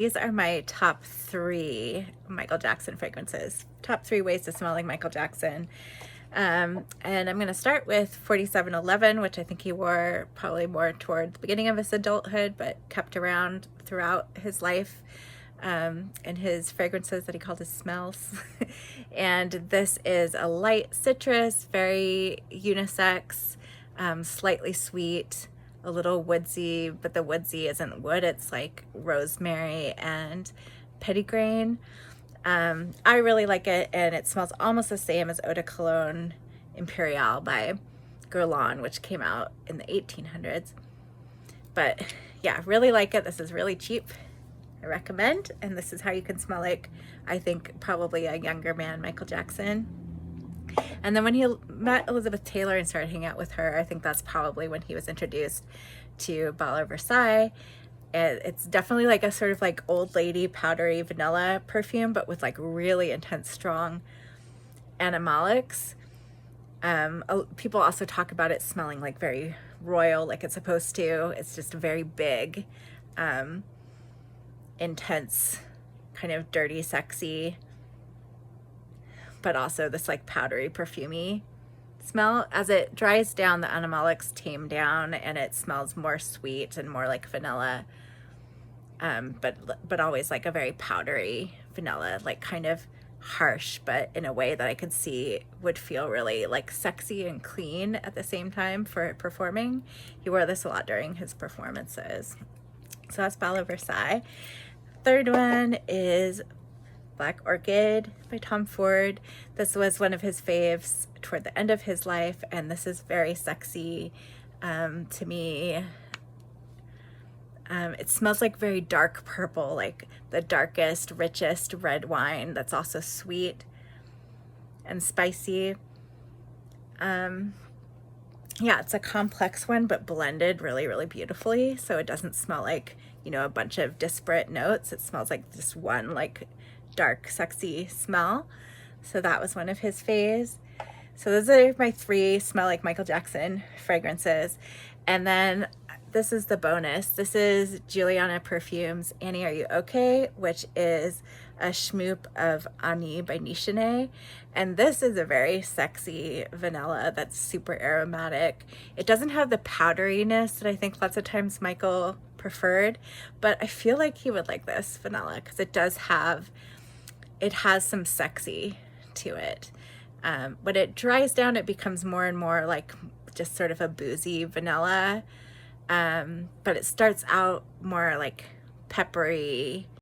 These are my top 3 Michael Jackson fragrances. Top 3 ways to smell like Michael Jackson. And I'm going to start with 4711, which I think he wore probably more toward the beginning of his adulthood, but kept around throughout his life, and his fragrances that he called his smells. And this is a light citrus, very unisex, slightly sweet, a little woodsy, but the woodsy isn't wood, it's like rosemary and petitgrain. I really like it, and it smells almost the same as Eau de Cologne Imperial by Guerlain, which came out in the 1800s. But yeah, really like it. This is really cheap. I recommend, and this is how you can smell like, I think, probably a younger man, Michael Jackson. And then when he met Elizabeth Taylor and started hanging out with her, I think that's probably when he was introduced to Versailles. It's definitely like a sort of like old lady powdery vanilla perfume, but with like really intense, strong animalics. People also talk about it smelling like very royal, like it's supposed to. It's just very big, intense, kind of dirty, sexy, but also this like powdery, perfumey smell. As it dries down, the animalics tame down and it smells more sweet and more like vanilla, but always like a very powdery vanilla, like kind of harsh, but in a way that I could see would feel really like sexy and clean at the same time for performing. He wore this a lot during his performances. So that's Bal Versailles. Third one is Black Orchid by Tom Ford. This was one of his faves toward the end of his life, and this is very sexy to me. It smells like very dark purple, like the darkest, richest red wine that's also sweet and spicy. Yeah, it's a complex one, but blended really, really beautifully. So it doesn't smell like, you know, a bunch of disparate notes. It smells like just one like dark, sexy smell. So that was one of his faves. So those are my 3 smell like Michael Jackson fragrances. And then this is the bonus. This is Giuliana Perfumes Annie Are You Okay, which is a schmoop of Annie by Nichene. And this is a very sexy vanilla that's super aromatic. It doesn't have the powderiness that I think lots of times Michael preferred, but I feel like he would like this vanilla because it has some sexy to it. When it dries down, it becomes more and more like just sort of a boozy vanilla. But it starts out more like peppery